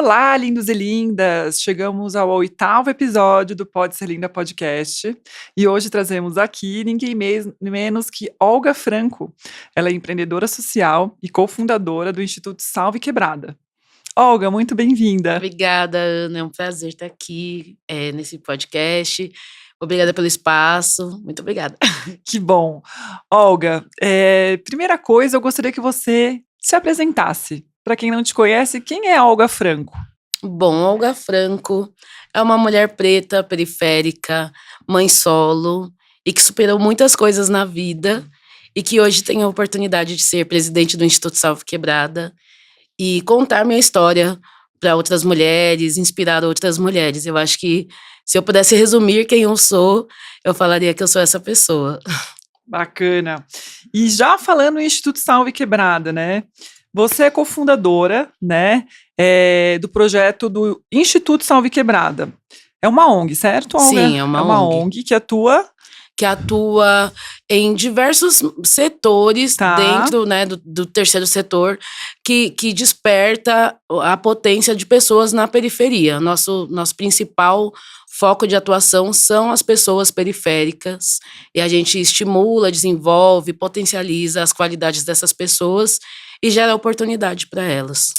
Olá, lindos e lindas! Chegamos ao 8º episódio do Pode Ser Linda Podcast e hoje trazemos aqui ninguém menos que Olga Franco. Ela é empreendedora social e cofundadora do Instituto Salve Quebrada. Olga, muito bem-vinda. Obrigada, Ana. É um prazer estar aqui nesse podcast. Obrigada pelo espaço. Muito obrigada. Que bom. Olga, primeira coisa, eu gostaria que você se apresentasse. Para quem não te conhece, quem é Olga Franco? Bom, Olga Franco é uma mulher preta, periférica, mãe solo e que superou muitas coisas na vida e que hoje tem a oportunidade de ser presidente do Instituto Salve Quebrada e contar minha história para outras mulheres, inspirar outras mulheres. Eu acho que se eu pudesse resumir quem eu sou, eu falaria que eu sou essa pessoa. Bacana. E já falando em Instituto Salve Quebrada, né? Você é cofundadora, né, do projeto do Instituto Salve Quebrada. É uma ONG, certo, Olga? Sim, é uma ONG que atua em diversos setores dentro, né, do terceiro setor, que desperta a potência de pessoas na periferia. Nosso principal foco de atuação são as pessoas periféricas, e a gente estimula, desenvolve, potencializa as qualidades dessas pessoas e gera oportunidade para elas.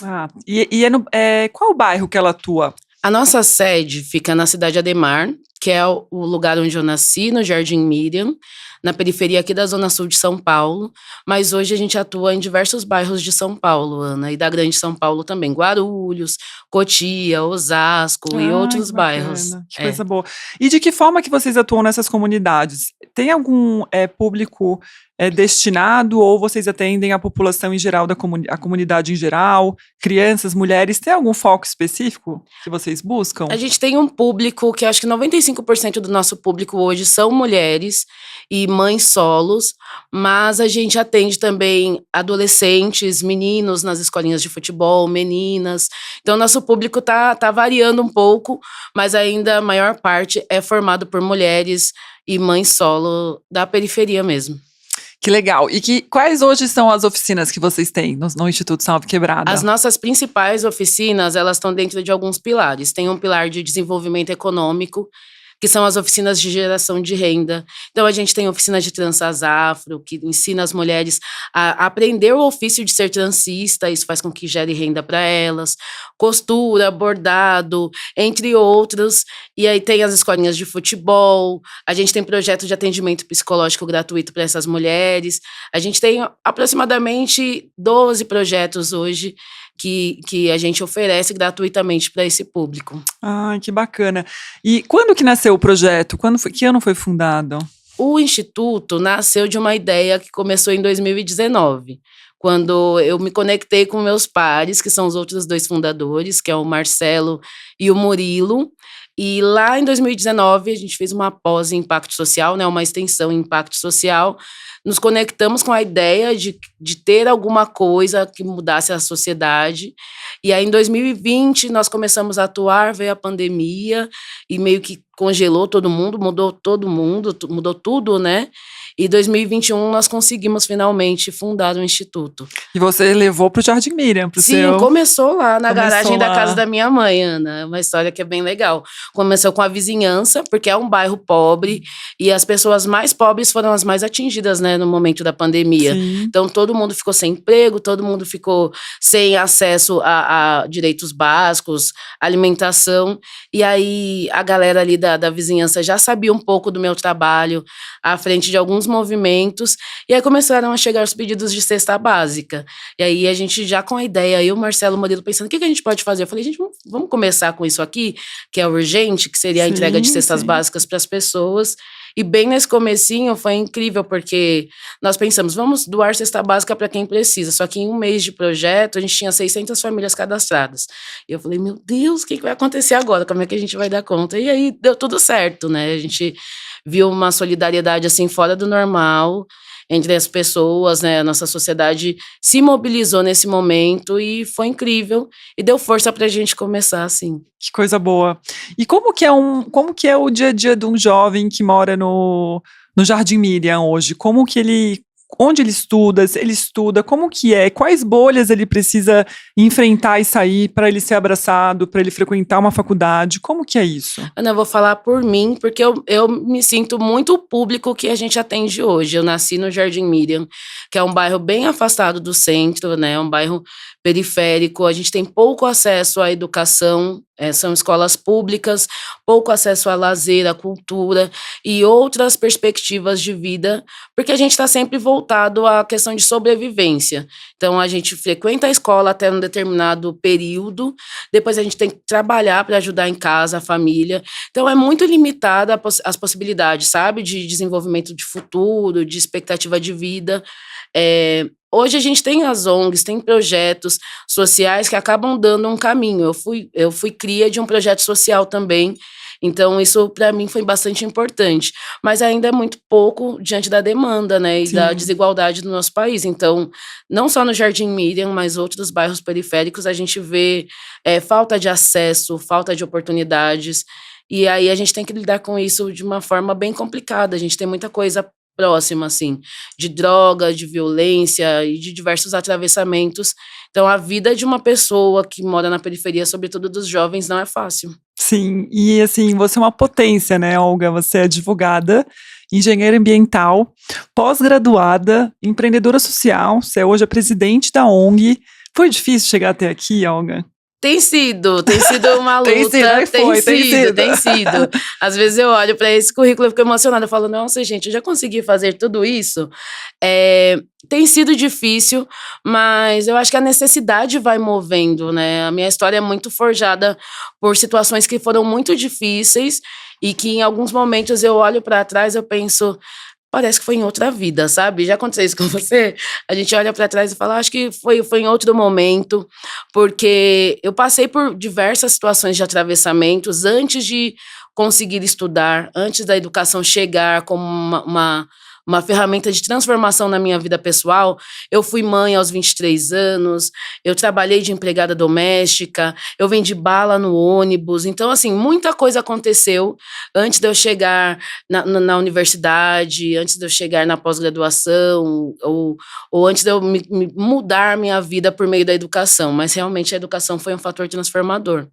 Qual o bairro que ela atua? A nossa sede fica na cidade Ademar, que é o lugar onde eu nasci, no Jardim Miriam, na periferia aqui da Zona Sul de São Paulo, mas hoje a gente atua em diversos bairros de São Paulo, Ana, e da Grande São Paulo também, Guarulhos, Cotia, Osasco e outros bairros. Que coisa boa. E de que forma que vocês atuam nessas comunidades? Tem algum público destinado ou vocês atendem a população em geral, a comunidade em geral, crianças, mulheres? Tem algum foco específico que vocês buscam? A gente tem um público que acho que 95% do nosso público hoje são mulheres e mães solos, mas a gente atende também adolescentes, meninos nas escolinhas de futebol, meninas. Então, nosso público tá variando um pouco, mas ainda a maior parte é formado por mulheres e mães solo da periferia mesmo. Que legal. E quais hoje são as oficinas que vocês têm no Instituto Salve Quebrada? As nossas principais oficinas, elas estão dentro de alguns pilares. Tem um pilar de desenvolvimento econômico, que são as oficinas de geração de renda. Então, a gente tem oficina de tranças afro, que ensina as mulheres a aprender o ofício de ser transista, isso faz com que gere renda para elas, costura, bordado, entre outros. E aí tem as escolinhas de futebol, a gente tem projeto de atendimento psicológico gratuito para essas mulheres. A gente tem aproximadamente 12 projetos hoje que a gente oferece gratuitamente para esse público. Ai, que bacana. E quando que nasceu o projeto? Que ano foi fundado? O Instituto nasceu de uma ideia que começou em 2019, quando eu me conectei com meus pares, que são os outros dois fundadores, que é o Marcelo e o Murilo. E lá em 2019, a gente fez uma pós em impacto social, né, uma extensão em impacto social. Nos conectamos com a ideia de ter alguma coisa que mudasse a sociedade. E aí, em 2020, nós começamos a atuar, veio a pandemia e meio que congelou todo mundo, mudou tudo, né? E em 2021, nós conseguimos finalmente fundar o Instituto. E você levou para o Jardim Miriam? Sim, começou lá na garagem da casa da minha mãe, Ana. É uma história que é bem legal. Começou com a vizinhança, porque é um bairro pobre, e as pessoas mais pobres foram as mais atingidas, né, no momento da pandemia. Sim. Então, todo mundo ficou sem emprego, todo mundo ficou sem acesso a direitos básicos, alimentação. E aí, a galera ali da vizinhança já sabia um pouco do meu trabalho, à frente de alguns movimentos, e aí começaram a chegar os pedidos de cesta básica. E aí a gente já com a ideia, eu, Marcelo, Murilo, pensando, o que a gente pode fazer? Eu falei, gente, vamos começar com isso aqui, que é urgente, que seria a entrega de cestas básicas para as pessoas. E bem nesse comecinho foi incrível, porque nós pensamos, vamos doar cesta básica para quem precisa. Só que em um mês de projeto, a gente tinha 600 famílias cadastradas. E eu falei, meu Deus, o que vai acontecer agora? Como é que a gente vai dar conta? E aí deu tudo certo, né? A gente viu uma solidariedade assim fora do normal entre as pessoas, né? A nossa sociedade se mobilizou nesse momento e foi incrível e deu força pra gente começar assim. Que coisa boa. E como que é o dia a dia de um jovem que mora no Jardim Miriam hoje? Como que ele onde ele estuda, como que é, quais bolhas ele precisa enfrentar e sair para ele ser abraçado, para ele frequentar uma faculdade, como que é isso? Ana, eu vou falar por mim, porque eu me sinto muito o público que a gente atende hoje. Eu nasci no Jardim Miriam, que é um bairro bem afastado do centro, né? Um bairro periférico. A gente tem pouco acesso à educação, são escolas públicas, pouco acesso a lazer, à cultura e outras perspectivas de vida, porque a gente está sempre voltado à questão de sobrevivência. Então, a gente frequenta a escola até um determinado período, depois a gente tem que trabalhar para ajudar em casa, a família. Então, é muito limitada as possibilidades, sabe? De desenvolvimento de futuro, de expectativa de vida. Hoje a gente tem as ONGs, tem projetos sociais que acabam dando um caminho. Eu fui cria de um projeto social também, então isso para mim foi bastante importante. Mas ainda é muito pouco diante da demanda, né, e da Sim. desigualdade do nosso país. Então, não só no Jardim Miriam, mas outros bairros periféricos, a gente vê falta de acesso, falta de oportunidades. E aí a gente tem que lidar com isso de uma forma bem complicada. A gente tem muita coisa próxima, assim, de droga, de violência e de diversos atravessamentos. Então, a vida de uma pessoa que mora na periferia, sobretudo dos jovens, não é fácil. Sim, e assim, você é uma potência, né, Olga? Você é advogada, engenheira ambiental, pós-graduada, empreendedora social, você é hoje a presidente da ONG. Foi difícil chegar até aqui, Olga? Tem sido uma luta. Tem sido, né? Tem sido. Às vezes eu olho para esse currículo e fico emocionada, eu falo, nossa, gente, eu já consegui fazer tudo isso. Tem sido difícil, mas eu acho que a necessidade vai movendo, né? A minha história é muito forjada por situações que foram muito difíceis e que em alguns momentos eu olho para trás e eu penso, parece que foi em outra vida, sabe? Já aconteceu isso com você? A gente olha para trás e fala, acho que foi em outro momento, porque eu passei por diversas situações de atravessamentos antes de conseguir estudar, antes da educação chegar como uma ferramenta de transformação na minha vida pessoal. Eu fui mãe aos 23 anos, eu trabalhei de empregada doméstica, eu vendi bala no ônibus. Então, assim, muita coisa aconteceu antes de eu chegar na universidade, antes de eu chegar na pós-graduação, ou antes de eu me mudar minha vida por meio da educação. Mas, realmente, a educação foi um fator transformador.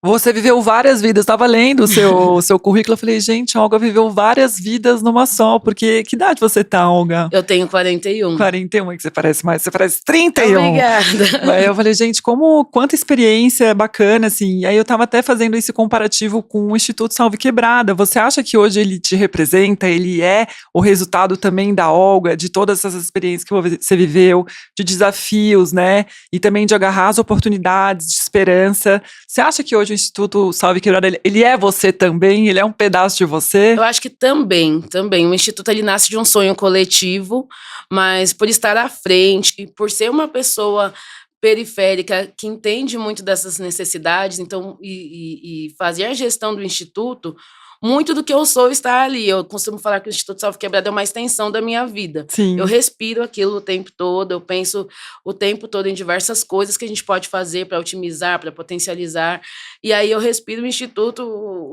Você viveu várias vidas, estava lendo o seu currículo, eu falei, gente, a Olga viveu várias vidas numa só, porque que idade você tá, Olga? Eu tenho 41. 41, é que você parece mais, você parece 31. Obrigada. Aí eu falei, gente, quanta experiência bacana, assim. E aí eu tava até fazendo esse comparativo com o Instituto Salve Quebrada. Você acha que hoje ele te representa, ele é o resultado também da Olga, de todas essas experiências que você viveu, de desafios, né? E também de agarrar as oportunidades, de esperança. Você acha que hoje o Instituto Salve Quebrada, ele é você também? Ele é um pedaço de você? Eu acho que também. O Instituto, ele nasce de um sonho coletivo, mas por estar à frente, por ser uma pessoa periférica que entende muito dessas necessidades, então, e fazer a gestão do Instituto, muito do que eu sou está ali. Eu costumo falar que o Instituto Salve Quebrada é uma extensão da minha vida. Sim. Eu respiro aquilo o tempo todo, eu penso o tempo todo em diversas coisas que a gente pode fazer para otimizar, para potencializar. E aí eu respiro o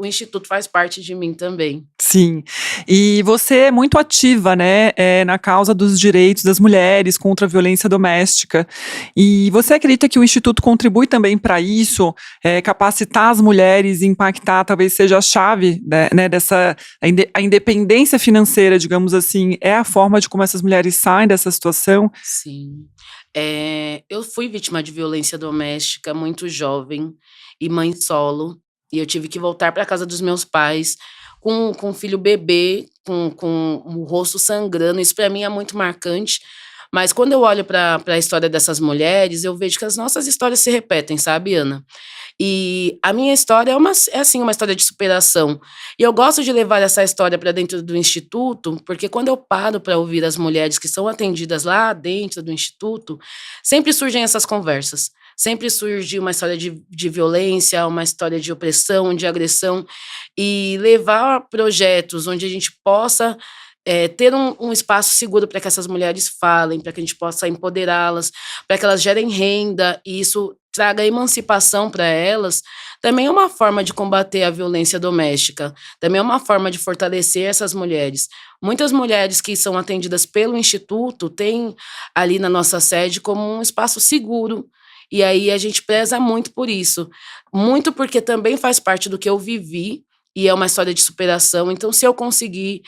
Instituto faz parte de mim também. Sim, e você é muito ativa, né, na causa dos direitos das mulheres contra a violência doméstica. E você acredita que o Instituto contribui também para isso, capacitar as mulheres e impactar, talvez seja a chave, né, a independência financeira, digamos assim, é a forma de como essas mulheres saem dessa situação? Sim. Eu fui vítima de violência doméstica muito jovem e mãe solo, e eu tive que voltar para casa dos meus pais com um filho bebê, com o rosto sangrando. Isso para mim é muito marcante. Mas quando eu olho para a história dessas mulheres, eu vejo que as nossas histórias se repetem, sabe, Ana? E a minha história é assim, uma história de superação. E eu gosto de levar essa história para dentro do Instituto, porque quando eu paro para ouvir as mulheres que são atendidas lá dentro do Instituto, sempre surgem essas conversas. Sempre surge uma história de violência, uma história de opressão, de agressão. E levar projetos onde a gente possa ter um espaço seguro para que essas mulheres falem, para que a gente possa empoderá-las, para que elas gerem renda e isso traga emancipação para elas, também é uma forma de combater a violência doméstica, também é uma forma de fortalecer essas mulheres. Muitas mulheres que são atendidas pelo Instituto têm ali na nossa sede como um espaço seguro. E aí a gente preza muito por isso. Muito porque também faz parte do que eu vivi e é uma história de superação. Então, se eu conseguir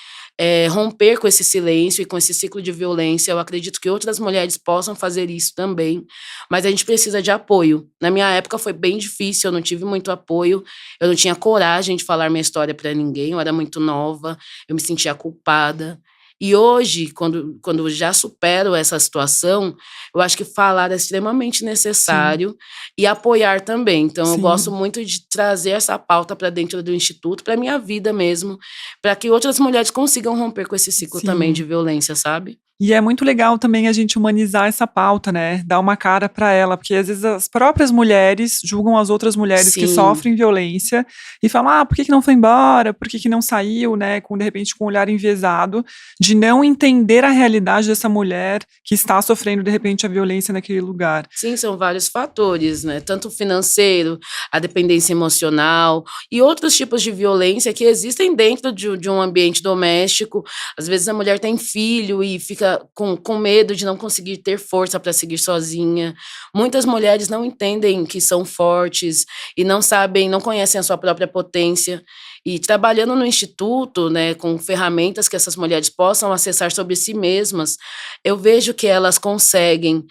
romper com esse silêncio e com esse ciclo de violência, eu acredito que outras mulheres possam fazer isso também. Mas a gente precisa de apoio. Na minha época foi bem difícil, eu não tive muito apoio, eu não tinha coragem de falar minha história para ninguém, eu era muito nova, eu me sentia culpada. E hoje, quando eu já supero essa situação, eu acho que falar é extremamente Sim, necessário e apoiar também. Então, eu gosto sim. muito de trazer essa pauta para dentro do Instituto, para minha vida mesmo, para que outras mulheres consigam romper com esse ciclo também de Sim. violência, sabe? E é muito legal também a gente humanizar essa pauta, né, dar uma cara para ela, porque às vezes as próprias mulheres julgam as outras mulheres que Sim. sofrem violência e falam: "Ah, por que que não foi embora? Por que que não saiu?", né, com de repente com um olhar enviesado de não entender a realidade dessa mulher que está sofrendo de repente a violência naquele lugar. Sim, são vários fatores, né? Tanto o financeiro, a dependência emocional e outros tipos de violência que existem dentro de um ambiente doméstico. Às vezes a mulher tem filho e fica com medo de não conseguir ter força para seguir sozinha. Muitas mulheres não entendem que são fortes e não sabem, não conhecem a sua própria potência. E trabalhando no instituto, né, com ferramentas que essas mulheres possam acessar sobre si mesmas, eu vejo que elas conseguem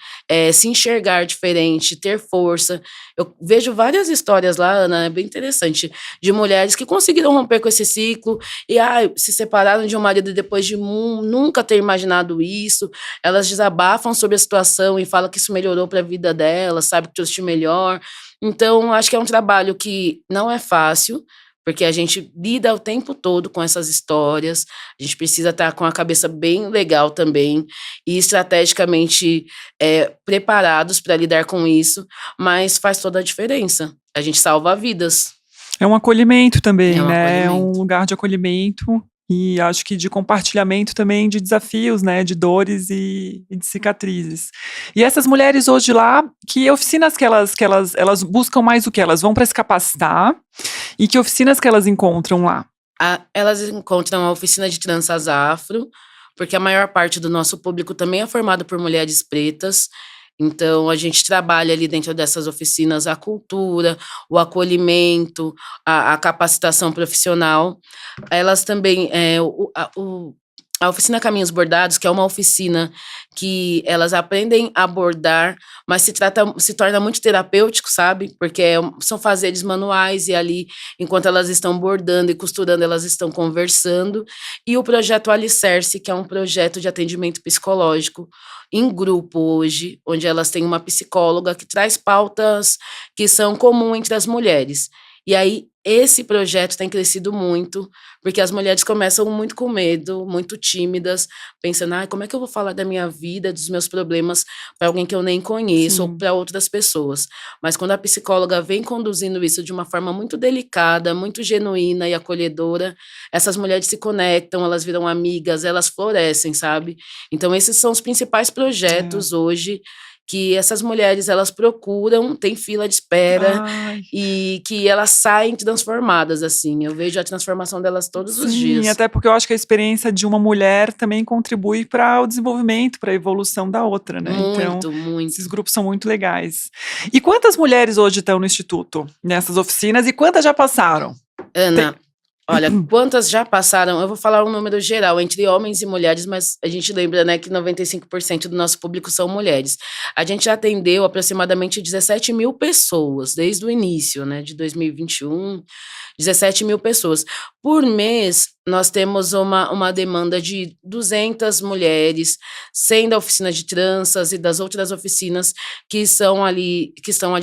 se enxergar diferente, ter força. Eu vejo várias histórias lá, Ana, é bem interessante, de mulheres que conseguiram romper com esse ciclo e se separaram de um marido depois de nunca ter imaginado isso. Elas desabafam sobre a situação e falam que isso melhorou para a vida delas, sabe que trouxe melhor. Então, acho que é um trabalho que não é fácil, porque a gente lida o tempo todo com essas histórias, a gente precisa estar com a cabeça bem legal também e estrategicamente preparados para lidar com isso, mas faz toda a diferença. A gente salva vidas, É um acolhimento é também, um né, é um acolhimento. lugar de acolhimento e acho que de compartilhamento também de desafios, né, de dores e de cicatrizes. E essas mulheres hoje lá, que oficinas que elas buscam mais o quê? Elas vão para se capacitar e que oficinas que elas encontram lá? Elas encontram a oficina de tranças afro, porque a maior parte do nosso público também é formado por mulheres pretas. Então, a gente trabalha ali dentro dessas oficinas a cultura, o acolhimento, a capacitação profissional. Elas também, a oficina Caminhos Bordados, que é uma oficina que elas aprendem a bordar, mas se torna muito terapêutico, sabe? Porque são fazeres manuais e ali, enquanto elas estão bordando e costurando, elas estão conversando. E o projeto Alicerce, que é um projeto de atendimento psicológico em grupo hoje, onde elas têm uma psicóloga que traz pautas que são comuns entre as mulheres. E aí, esse projeto tem crescido muito, porque as mulheres começam muito com medo, muito tímidas, pensando, como é que eu vou falar da minha vida, dos meus problemas para alguém que eu nem conheço ou Sim. para outras pessoas. Mas quando a psicóloga vem conduzindo isso de uma forma muito delicada, muito genuína e acolhedora, essas mulheres se conectam, elas viram amigas, elas florescem, sabe? Então esses são os principais É. projetos hoje que essas mulheres elas procuram, tem fila de espera Ai, e que elas saem transformadas, assim. Eu vejo a transformação delas todos os sim, dias. até porque eu acho que a experiência de uma mulher também contribui para o desenvolvimento, para a evolução da outra, né, então, Muito, esses muito. grupos são muito legais. E quantas mulheres hoje estão no instituto, nessas oficinas, e quantas já passaram? Tem Ana, olha, quantas já passaram? Eu vou falar um número geral, entre homens e mulheres, mas a gente lembra, né, que 95% do nosso público são mulheres. A gente já atendeu aproximadamente 17.000 pessoas, desde o início, né, de 2021, 17.000 pessoas. Por mês, nós temos uma demanda de 200 mulheres, 100 da oficina de tranças e das outras oficinas que estão ali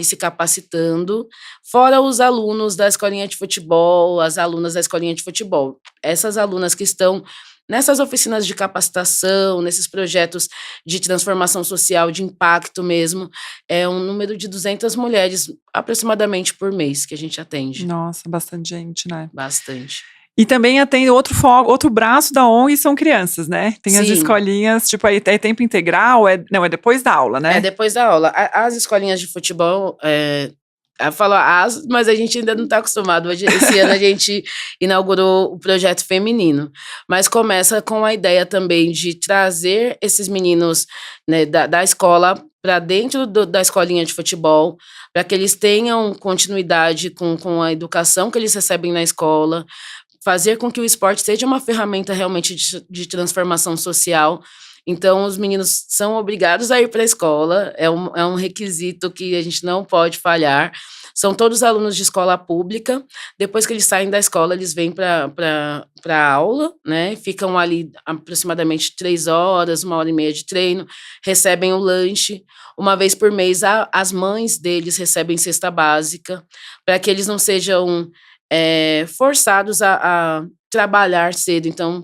se capacitando, fora os alunos da escolinha de futebol, as alunas da escolinha de futebol. Essas alunas que estão nessas oficinas de capacitação, nesses projetos de transformação social, de impacto mesmo, é um número de 200 mulheres aproximadamente por mês que a gente atende. Nossa, bastante gente, né. Bastante. E também tem outro braço da ONG são crianças, né? Tem as Sim. escolinhas, tipo, aí é tempo integral, não, é depois da aula, né? É depois da aula. As escolinhas de futebol, eu falo mas a gente ainda não está acostumado. Esse ano a gente inaugurou o projeto feminino, mas começa com a ideia também de trazer esses meninos, né, da escola para dentro da escolinha de futebol, para que eles tenham continuidade com a educação que eles recebem na escola, fazer com que o esporte seja uma ferramenta realmente de transformação social. Então, os meninos são obrigados a ir para a escola, é um requisito que a gente não pode falhar. São todos alunos de escola pública. Depois que eles saem da escola, eles vêm para a aula, né? Ficam ali aproximadamente 3 horas, 1h30 de treino, recebem o lanche. Uma vez por mês, as mães deles recebem cesta básica, para que eles não sejam forçados a trabalhar cedo, então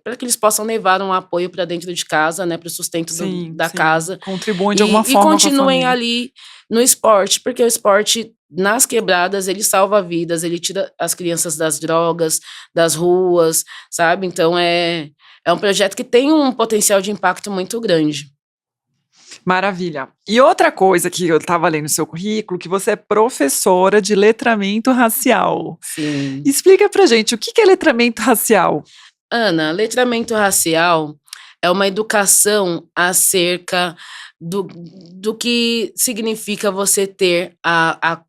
para que eles possam levar um apoio para dentro de casa, né, para o sustento da casa. Contribuem de alguma forma e continuem com a família. ali no esporte, porque o esporte nas quebradas ele salva vidas, ele tira as crianças das drogas, das ruas, sabe? Então é um projeto que tem um potencial de impacto muito grande. Maravilha. E outra coisa que eu estava lendo no seu currículo, que você é professora de letramento racial. Sim. Explica pra gente, o que é letramento racial? Ana, letramento racial é uma educação acerca do que significa você ter a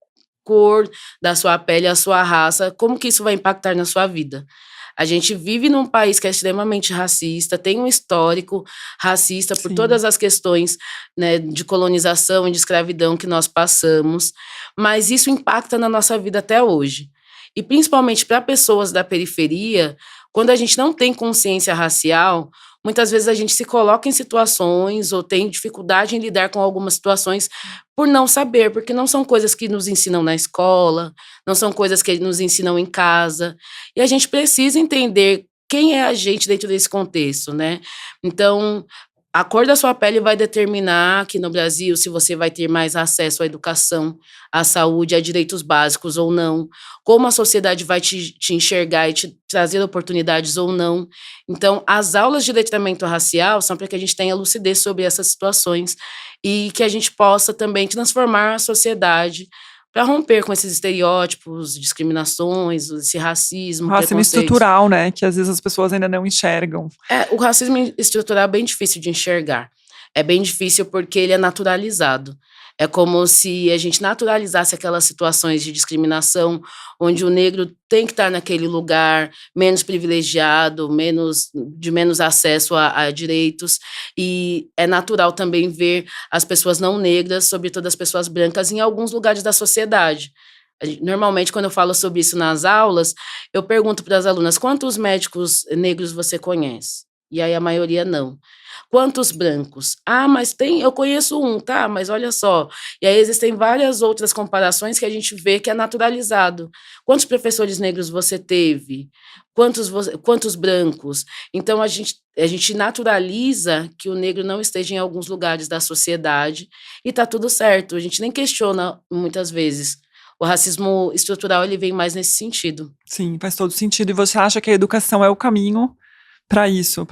cor da sua pele, a sua raça, como que isso vai impactar na sua vida. A gente vive num país que é extremamente racista, tem um histórico racista por todas as questões, né, de colonização e de escravidão que nós passamos, mas isso impacta na nossa vida até hoje. E principalmente para pessoas da periferia, quando a gente não tem consciência racial, muitas vezes a gente se coloca em situações ou tem dificuldade em lidar com algumas situações por não saber, porque não são coisas que nos ensinam na escola, não são coisas que nos ensinam em casa, e a gente precisa entender quem é a gente dentro desse contexto, né? Então, a cor da sua pele vai determinar aqui no Brasil se você vai ter mais acesso à educação, à saúde, a direitos básicos ou não, como a sociedade vai te enxergar e te trazer oportunidades ou não. Então, as aulas de letramento racial são para que a gente tenha lucidez sobre essas situações e que a gente possa também transformar a sociedade para romper com esses estereótipos, discriminações, esse racismo, Racismo preconceitos. estrutural, né? Que às vezes as pessoas ainda não enxergam. O racismo estrutural é bem difícil de enxergar. É bem difícil porque ele é naturalizado. É como se a gente naturalizasse aquelas situações de discriminação, onde o negro tem que estar naquele lugar menos privilegiado, de menos acesso a direitos. E é natural também ver as pessoas não negras, sobretudo as pessoas brancas, em alguns lugares da sociedade. Normalmente, quando eu falo sobre isso nas aulas, eu pergunto para as alunas: quantos médicos negros você conhece? E aí a maioria não. Quantos brancos? Mas eu conheço um, tá? Mas olha só. E aí existem várias outras comparações que a gente vê que é naturalizado. Quantos professores negros você teve? Quantos brancos? Então a gente naturaliza que o negro não esteja em alguns lugares da sociedade e tá tudo certo. A gente nem questiona muitas vezes. O racismo estrutural ele vem mais nesse sentido. Sim, faz todo sentido. E você acha que a educação é o caminho para isso,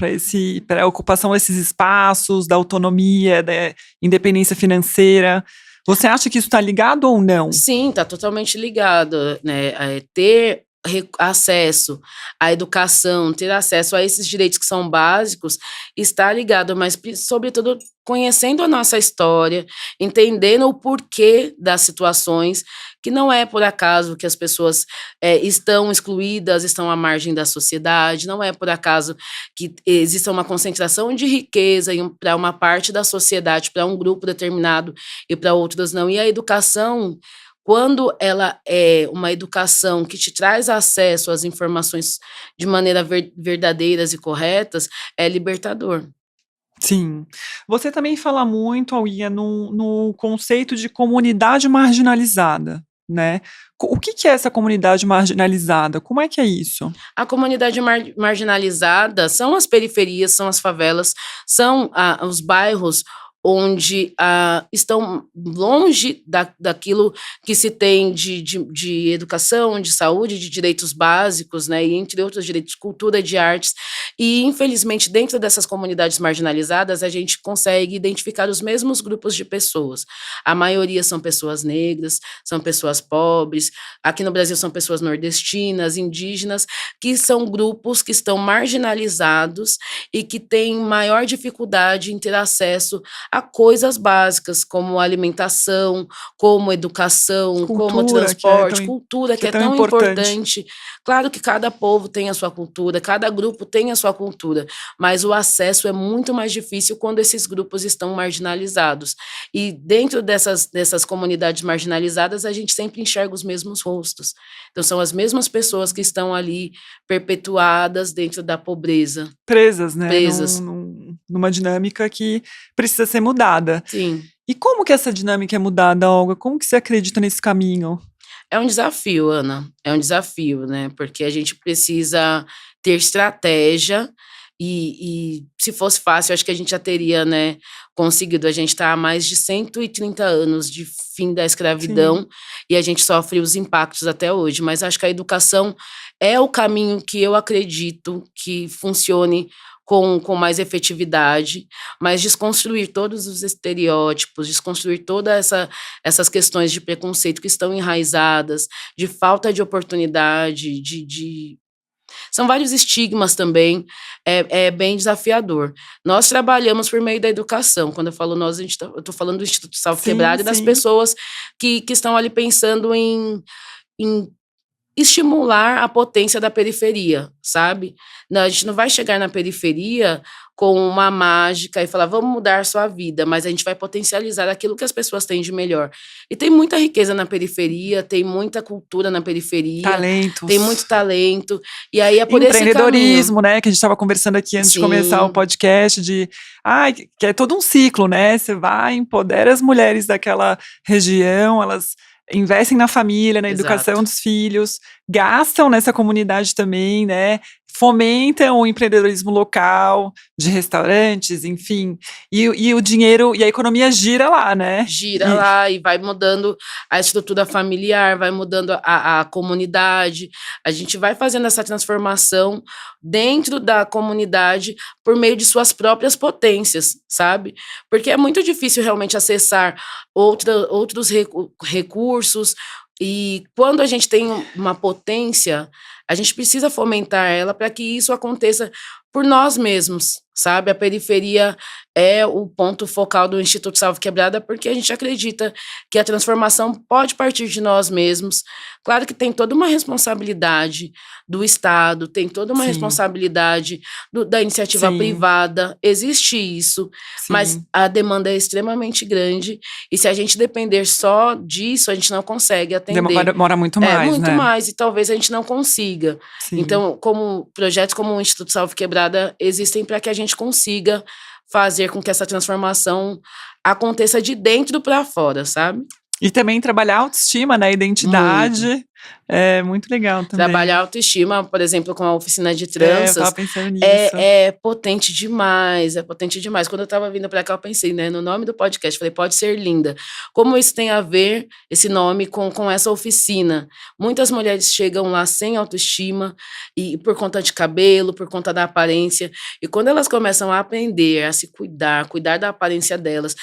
para a ocupação desses espaços, da autonomia, da independência financeira? Você acha que isso está ligado ou não? Sim, está totalmente ligado, né? Ter acesso à educação, ter acesso a esses direitos que são básicos, está ligado, mas sobretudo conhecendo a nossa história, entendendo o porquê das situações, que não é por acaso que as pessoas estão excluídas, estão à margem da sociedade, não é por acaso que exista uma concentração de riqueza para uma parte da sociedade, para um grupo determinado e para outros não. E a educação, quando ela é uma educação que te traz acesso às informações de maneira verdadeiras e corretas, é libertador. Sim. Você também fala muito, Auia, no conceito de comunidade marginalizada, né? O que é essa comunidade marginalizada? Como é que é isso? A comunidade marginalizada são as periferias, são as favelas, são os bairros onde estão longe daquilo que se tem de educação, de saúde, de direitos básicos, né, e entre outros direitos, cultura, de artes. E, infelizmente, dentro dessas comunidades marginalizadas, a gente consegue identificar os mesmos grupos de pessoas. A maioria são pessoas negras, são pessoas pobres, aqui no Brasil são pessoas nordestinas, indígenas, que são grupos que estão marginalizados e que têm maior dificuldade em ter acesso a coisas básicas, como alimentação, como educação, como transporte, cultura, que é tão importante. Claro que cada povo tem a sua cultura, cada grupo tem a sua cultura, mas o acesso é muito mais difícil quando esses grupos estão marginalizados. E dentro dessas comunidades marginalizadas, a gente sempre enxerga os mesmos rostos. Então, são as mesmas pessoas que estão ali perpetuadas dentro da pobreza. Presas, né? Presas. Numa dinâmica que precisa ser mudada. Sim. E como que essa dinâmica é mudada, Olga? Como que você acredita nesse caminho? É um desafio, Ana. É um desafio, né? Porque a gente precisa ter estratégia e se fosse fácil, acho que a gente já teria, né, conseguido. A gente está há mais de 130 anos de fim da escravidão. Sim. E a gente sofre os impactos até hoje. Mas acho que a educação é o caminho que eu acredito que funcione com mais efetividade, mas desconstruir todos os estereótipos, desconstruir todas essas questões de preconceito que estão enraizadas, de falta de oportunidade, São vários estigmas também, é bem desafiador. Nós trabalhamos por meio da eu falo nós, eu estou falando do Instituto Salvo Quebrado e das pessoas que estão ali pensando em estimular a potência da periferia, sabe? Não, a gente não vai chegar na periferia com uma mágica e falar, vamos mudar a sua vida, mas a gente vai potencializar aquilo que as pessoas têm de melhor. E tem muita riqueza na periferia, tem muita cultura na periferia. Talentos. Tem muito talento. E aí é por empreendedorismo, né? Que a gente estava conversando aqui antes de começar o podcast, que é todo um ciclo, né? Você vai, empodera as mulheres daquela região, elas investem na família, na educação dos filhos, gastam nessa comunidade também, né? Fomentam o empreendedorismo local, de restaurantes, enfim, e o dinheiro e a economia gira lá, né? Gira lá e vai mudando a estrutura familiar, vai mudando a comunidade. A gente vai fazendo essa transformação dentro da comunidade por meio de suas próprias potências, sabe? Porque é muito difícil realmente acessar outros recursos. E quando a gente tem uma potência, a gente precisa fomentar ela para que isso aconteça por nós mesmos, sabe? A periferia é o ponto focal do Instituto Salvo Quebrada, porque a gente acredita que a transformação pode partir de nós mesmos. Claro que tem toda uma responsabilidade do Estado, tem toda uma responsabilidade da iniciativa privada, existe isso, mas a demanda é extremamente grande, e se a gente depender só disso, a gente não consegue atender. Demora muito mais, muito mais, e talvez a gente não consiga. Então, projetos como o Instituto Salvo Quebrada existem para que a gente consiga fazer com que essa transformação aconteça de dentro para fora, sabe? E também trabalhar a autoestima, né? Identidade. É muito legal também. Trabalhar a autoestima, por exemplo, com a oficina de tranças. Eu tava pensando nisso. É potente demais, é potente demais. Quando eu tava vindo pra cá, eu pensei, né, no nome do podcast, falei, pode ser linda. Como isso tem a ver, esse nome, com essa oficina? Muitas mulheres chegam lá sem autoestima, e por conta de cabelo, por conta da aparência, e quando elas começam a aprender a se cuidar da aparência delas,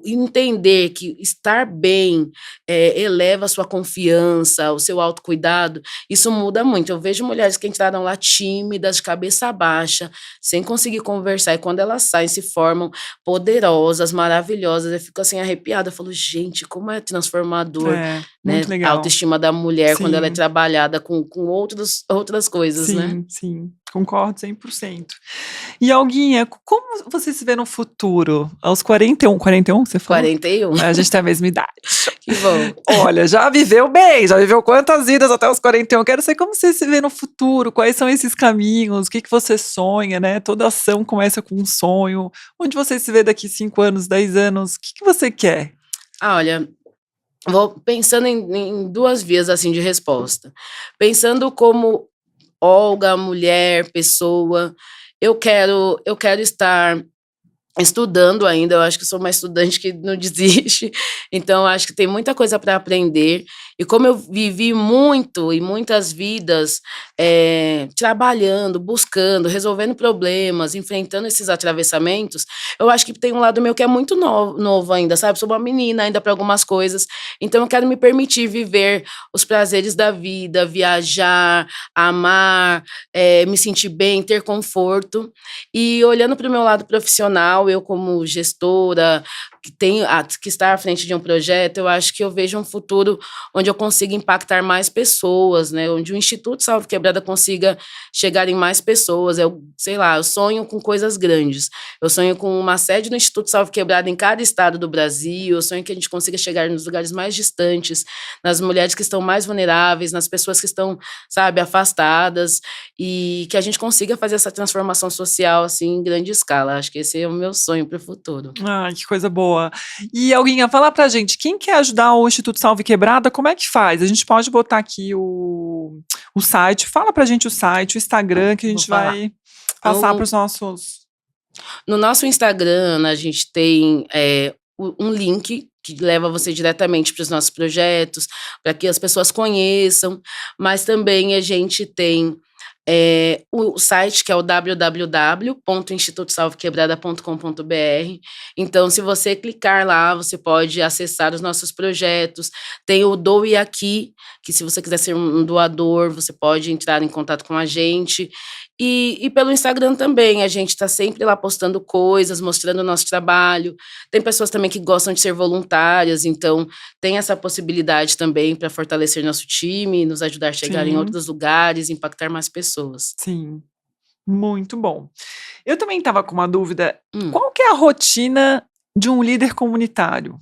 entender que estar bem eleva a sua confiança, o seu autocuidado, isso muda muito. Eu vejo mulheres que entraram lá tímidas, de cabeça baixa, sem conseguir conversar, e quando elas saem, se formam poderosas, maravilhosas. Eu fico assim arrepiada, eu falo, gente, como é transformador, né? Muito legal. A autoestima da mulher, quando ela é trabalhada com outras coisas, né? Sim, concordo 100%. E, Olguinha, como você se vê no futuro? Aos 41 você falou? 41. A gente tem a mesma idade. Que bom. Olha, já viveu bem, já viveu quantas vidas até os 41? Quero saber como você se vê no futuro, quais são esses caminhos, o que você sonha, né? Toda ação começa com um sonho. Onde você se vê daqui 5 anos, 10 anos? O que você quer? Olha, vou pensando em duas vias assim de resposta. Pensando como Olga, mulher, pessoa, eu quero estar estudando ainda, eu acho que sou uma estudante que não desiste, então eu acho que tem muita coisa para aprender, e como eu vivi muito e muitas vidas trabalhando, buscando, resolvendo problemas, enfrentando esses atravessamentos, eu acho que tem um lado meu que é muito novo ainda, sabe? Sou uma menina ainda para algumas coisas, então eu quero me permitir viver os prazeres da vida, viajar, amar, me sentir bem, ter conforto, e olhando para o meu lado profissional, eu como gestora, que está à frente de um projeto, eu acho que eu vejo um futuro onde eu consiga impactar mais pessoas, né? Onde o Instituto Salve Quebrada consiga chegar em mais pessoas. Eu, sei lá, eu sonho com coisas grandes. Eu sonho com uma sede do Instituto Salve Quebrada em cada estado do Brasil. Eu sonho que a gente consiga chegar nos lugares mais distantes, nas mulheres que estão mais vulneráveis, nas pessoas que estão, sabe, afastadas, e que a gente consiga fazer essa transformação social assim em grande escala. Acho que esse é o meu sonho para o futuro. Ai, que coisa boa. E Alguinha, fala pra gente, quem quer ajudar o Instituto Salve Quebrada, como é que faz? A gente pode botar aqui o site, fala pra gente o site, o Instagram, que a gente vai passar para os nossos... No nosso Instagram, a gente tem um link que leva você diretamente para os nossos projetos, para que as pessoas conheçam, mas também a gente tem o site, que é o www.institutosalvequebrada.com.br. Então, se você clicar lá, você pode acessar os nossos projetos. Tem o Doe Aqui, que se você quiser ser um doador, você pode entrar em contato com a gente. E pelo Instagram também, a gente está sempre lá postando coisas, mostrando o nosso trabalho. Tem pessoas também que gostam de ser voluntárias, então tem essa possibilidade também para fortalecer nosso time, nos ajudar a chegar em outros lugares, impactar mais pessoas. Sim, muito bom. Eu também estava com uma dúvida, qual que é a rotina de um líder comunitário?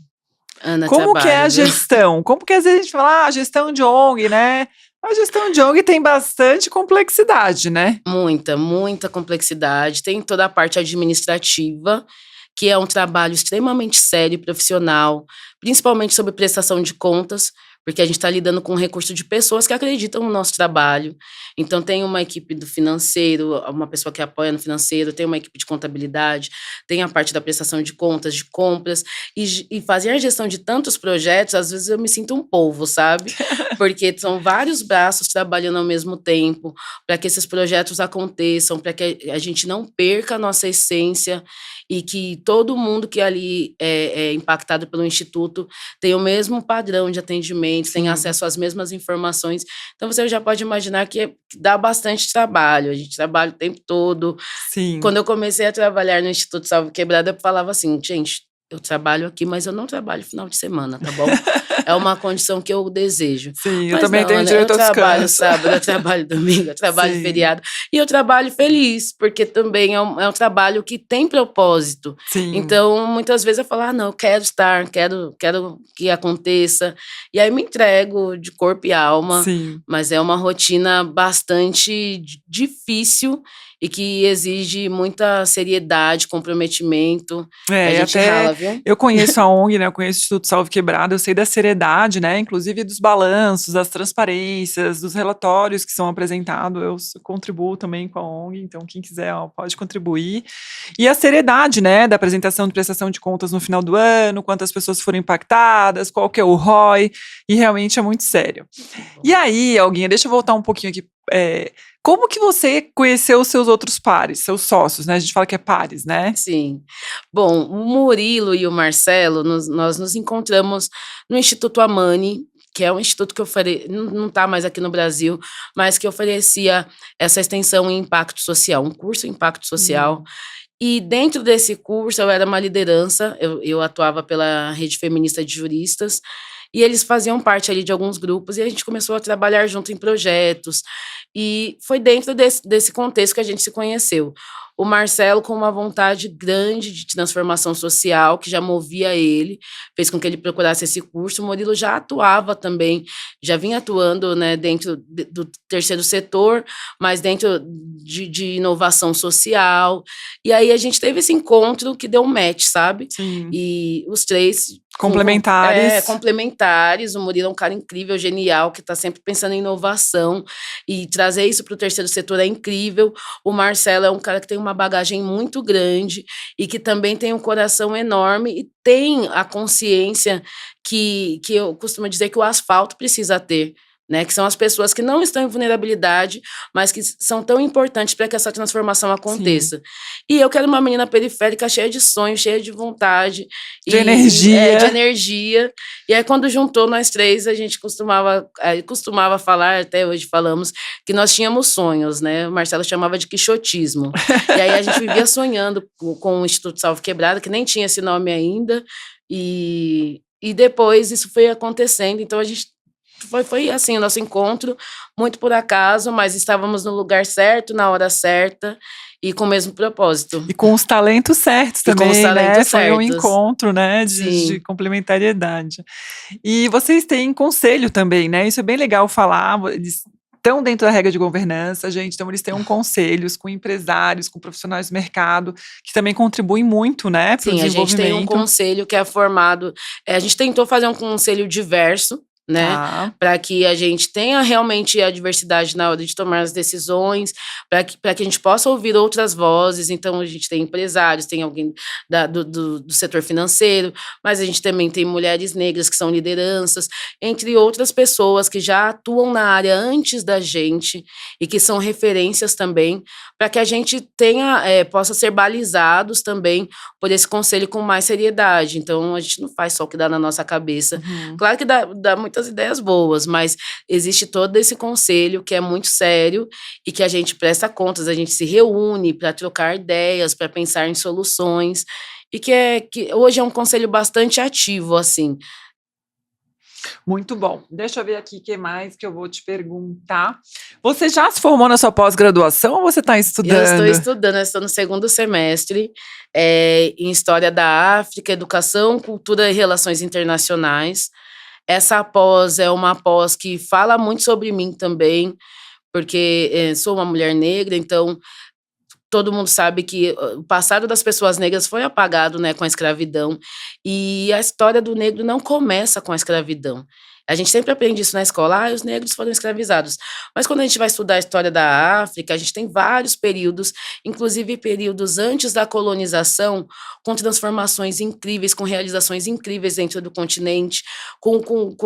Ana, Como que é a trabalho, viu? gestão? Como que às vezes a gente fala, gestão de ONG, né? A gestão de ONG tem bastante complexidade, né? Muita complexidade. Tem toda a parte administrativa, que é um trabalho extremamente sério e profissional, principalmente sobre prestação de contas, porque a gente está lidando com um recurso de pessoas que acreditam no nosso trabalho. Então, tem uma equipe do financeiro, uma pessoa que apoia no financeiro, tem uma equipe de contabilidade, tem a parte da prestação de contas, de compras, e fazer a gestão de tantos projetos, às vezes eu me sinto um polvo, sabe? Porque são vários braços trabalhando ao mesmo tempo, para que esses projetos aconteçam, para que a gente não perca a nossa essência, e que todo mundo que ali é impactado pelo Instituto tem o mesmo padrão de atendimento, tem acesso às mesmas informações. Então, você já pode imaginar que dá bastante trabalho. A gente trabalha o tempo todo. Sim. Quando eu comecei a trabalhar no Instituto Salve Quebrada, eu falava assim, gente, eu trabalho aqui, mas eu não trabalho final de semana, tá bom? É uma condição que eu desejo. Sim, eu Mas também não, tenho Ana, direito eu ao trabalho descanso. sábado, eu trabalho domingo, eu trabalho Sim. feriado. E eu trabalho feliz, porque também é um trabalho que tem propósito. Sim. Então, muitas vezes eu falo, não, eu quero estar, quero que aconteça. E aí me entrego de corpo e alma. Sim. Mas é uma rotina bastante difícil e que exige muita seriedade, comprometimento. A gente rala, viu? Eu conheço a ONG, né? Eu conheço o Instituto Salve Quebrada, eu sei da seriedade, né? Inclusive dos balanços, das transparências, dos relatórios que são apresentados. Eu contribuo também com a ONG, então quem quiser pode contribuir. E a seriedade, né? Da apresentação de prestação de contas no final do ano, quantas pessoas foram impactadas, qual que é o ROI, e realmente é muito sério. E aí, Alguinha, deixa eu voltar um pouquinho aqui. Como que você conheceu os seus outros pares, seus sócios, né? A gente fala que é pares, né? Sim. Bom, o Murilo e o Marcelo, nós nos encontramos no Instituto Amani, que é um instituto que não está mais aqui no Brasil, mas que oferecia essa extensão em impacto social, um curso em impacto social. E dentro desse curso eu era uma liderança, eu atuava pela Rede Feminista de Juristas, e eles faziam parte ali de alguns grupos, e a gente começou a trabalhar junto em projetos, e foi dentro desse contexto que a gente se conheceu. O Marcelo, com uma vontade grande de transformação social, que já movia ele, fez com que ele procurasse esse curso. O Murilo já atuava também, já vinha atuando, né, dentro do terceiro setor, mas dentro de inovação social. E aí a gente teve esse encontro que deu um match, sabe? Sim. E os três Complementares. Complementares. O Murilo é um cara incrível, genial, que está sempre pensando em inovação, e trazer isso para o terceiro setor é incrível. O Marcelo é um cara que tem uma bagagem muito grande e que também tem um coração enorme e tem a consciência que eu costumo dizer que o asfalto precisa ter, né? Que são as pessoas que não estão em vulnerabilidade, mas que são tão importantes para que essa transformação aconteça. Sim. E eu quero uma menina periférica cheia de sonhos, cheia de vontade. De energia. De energia. E aí, quando juntou nós três, a gente costumava falar, até hoje falamos, que nós tínhamos sonhos, né? O Marcelo chamava de quixotismo. E aí a gente vivia sonhando com o Instituto Salve Quebrada, que nem tinha esse nome ainda. E depois isso foi acontecendo. Então a gente foi assim, o nosso encontro, muito por acaso, mas estávamos no lugar certo, na hora certa e com o mesmo propósito. E com os talentos certos também, com os talentos né? certos. Foi um encontro, né, de complementariedade. E vocês têm conselho também, né? Isso é bem legal falar, eles estão dentro da regra de governança, gente, então eles têm conselhos com empresários, com profissionais do mercado, que também contribuem muito, né, para o desenvolvimento. Sim, a gente tem um conselho que é formado, a gente tentou fazer um conselho diverso, né? Para que a gente tenha realmente a diversidade na hora de tomar as decisões, para que a gente possa ouvir outras vozes. Então, a gente tem empresários, tem alguém do setor financeiro, mas a gente também tem mulheres negras que são lideranças, entre outras pessoas que já atuam na área antes da gente e que são referências também, para que a gente possa ser balizados também por esse conselho com mais seriedade. Então, a gente não faz só o que dá na nossa cabeça. Uhum. Claro que dá muitas ideias boas, mas existe todo esse conselho que é muito sério e que a gente presta contas, a gente se reúne para trocar ideias, para pensar em soluções, e que hoje é um conselho bastante ativo, assim. Muito bom. Deixa eu ver aqui o que mais que eu vou te perguntar. Você já se formou na sua pós-graduação ou você está estudando? Eu estou estudando, eu estou no 2º semestre em História da África, Educação, Cultura e Relações Internacionais. Essa pós é uma pós que fala muito sobre mim também, porque sou uma mulher negra, então todo mundo sabe que o passado das pessoas negras foi apagado, né, com a escravidão, e a história do negro não começa com a escravidão. A gente sempre aprende isso na escola, os negros foram escravizados. Mas quando a gente vai estudar a história da África, a gente tem vários períodos, inclusive períodos antes da colonização, com transformações incríveis, com realizações incríveis dentro do continente, com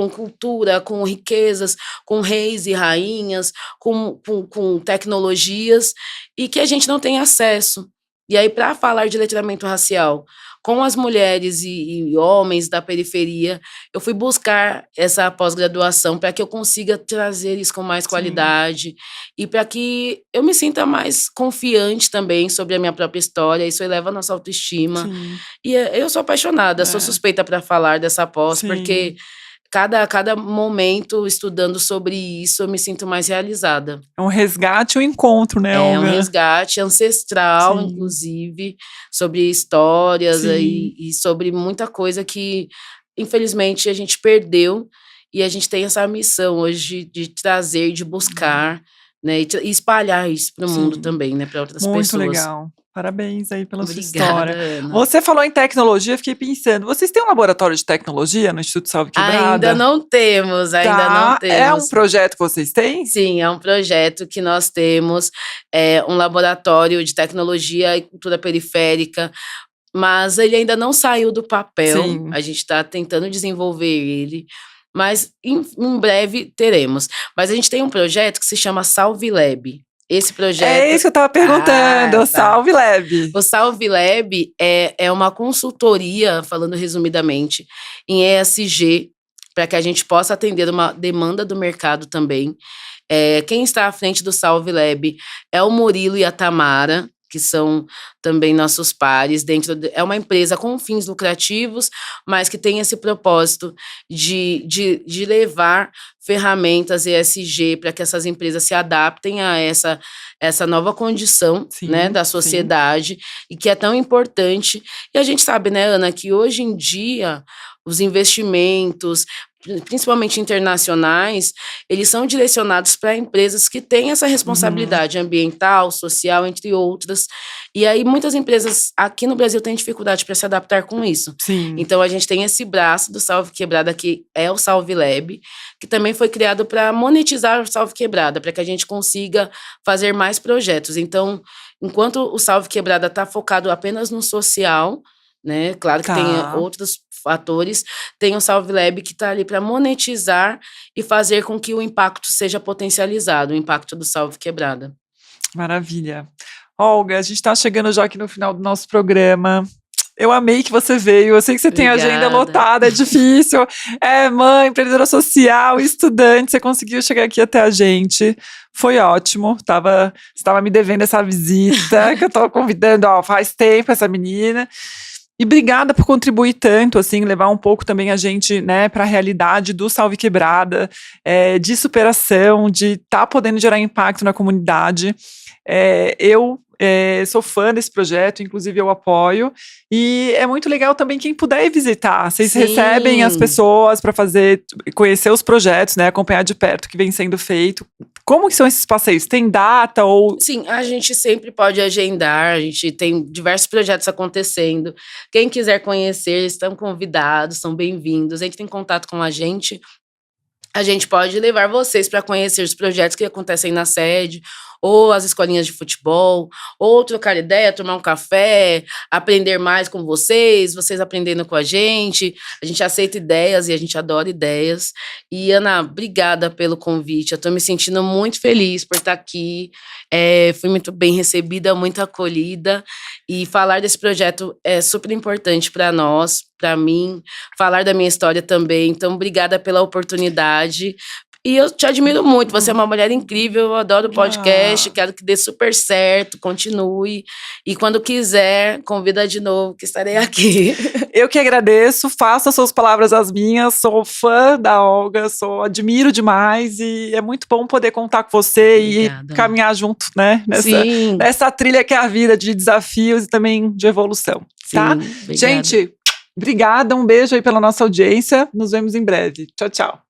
cultura, com riquezas, com reis e rainhas, com tecnologias, e que a gente não tem acesso. E aí, para falar de letramento racial com as mulheres e homens da periferia, eu fui buscar essa pós-graduação para que eu consiga trazer isso com mais qualidade e para que eu me sinta mais confiante também sobre a minha própria história. Isso eleva a nossa autoestima. Sim. E eu sou apaixonada, sou suspeita para falar dessa pós, porque cada momento estudando sobre isso, eu me sinto mais realizada. É um resgate, um encontro, né, Olga? É um resgate ancestral, inclusive, sobre histórias e sobre muita coisa que, infelizmente, a gente perdeu. E a gente tem essa missão hoje de trazer, de buscar, né, e espalhar isso para o mundo também, né, para outras pessoas. Muito legal. Parabéns aí pela sua história. Ana. Você falou em tecnologia, fiquei pensando, vocês têm um laboratório de tecnologia no Instituto Salve Quebrada? Ainda não temos. É um projeto que vocês têm? Sim, é um projeto que nós temos, um laboratório de tecnologia e cultura periférica, mas ele ainda não saiu do papel. Sim. A gente está tentando desenvolver ele, mas em breve teremos. Mas a gente tem um projeto que se chama Salve Lab. Esse projeto... É isso que eu estava perguntando, o Salve Lab. O Salve Lab é uma consultoria, falando resumidamente, em ESG, para que a gente possa atender uma demanda do mercado também. Quem está à frente do Salve Lab é o Murilo e a Tamara, que são também nossos pares. É uma empresa com fins lucrativos, mas que tem esse propósito de levar ferramentas ESG para que essas empresas se adaptem a essa nova condição, né, da sociedade, e que é tão importante. E a gente sabe, né, Ana, que hoje em dia os investimentos, principalmente internacionais, eles são direcionados para empresas que têm essa responsabilidade ambiental, social, entre outras. E aí muitas empresas aqui no Brasil têm dificuldade para se adaptar com isso. Sim. Então a gente tem esse braço do Salve Quebrada, que é o Salve Lab, que também foi criado para monetizar o Salve Quebrada, para que a gente consiga fazer mais projetos. Então, enquanto o Salve Quebrada está focado apenas no social, né? Claro que tem outros fatores, tem o Salve Lab que está ali para monetizar e fazer com que o impacto seja potencializado, o impacto do Salve Quebrada. Maravilha. Olga, a gente está chegando já aqui no final do nosso programa. Eu amei que você veio. Eu sei que você tem agenda lotada, é difícil. É mãe, empreendedora social, estudante. Você conseguiu chegar aqui até a gente. Foi ótimo. Você estava me devendo essa visita, que eu estou convidando, faz tempo, essa menina. E obrigada por contribuir tanto, assim, levar um pouco também a gente, né, para a realidade do Salve Quebrada, de superação, de estar podendo gerar impacto na comunidade. Eu sou fã desse projeto, inclusive eu apoio, e é muito legal também quem puder ir visitar. Vocês recebem as pessoas para conhecer os projetos, né, acompanhar de perto o que vem sendo feito. Como que são esses passeios? Tem data ou... Sim, a gente sempre pode agendar, a gente tem diversos projetos acontecendo. Quem quiser conhecer, estão convidados, são bem-vindos. Entre em contato com a gente pode levar vocês para conhecer os projetos que acontecem na sede, ou as escolinhas de futebol, ou trocar ideia, tomar um café, aprender mais com vocês aprendendo com a gente aceita ideias e a gente adora ideias. E Ana, obrigada pelo convite, eu estou me sentindo muito feliz por estar aqui, fui muito bem recebida, muito acolhida, e falar desse projeto é super importante para nós, para mim, falar da minha história também, então obrigada pela oportunidade. E eu te admiro muito, você é uma mulher incrível, eu adoro o podcast, quero que dê super certo, continue. E quando quiser, convida de novo, que estarei aqui. Eu que agradeço, faço as suas palavras as minhas, sou fã da Olga, admiro demais e é muito bom poder contar com você. Obrigada. E caminhar junto, né? Nessa trilha que é a vida, de desafios e também de evolução, tá? Sim, gente, obrigada, um beijo aí pela nossa audiência, nos vemos em breve. Tchau, tchau.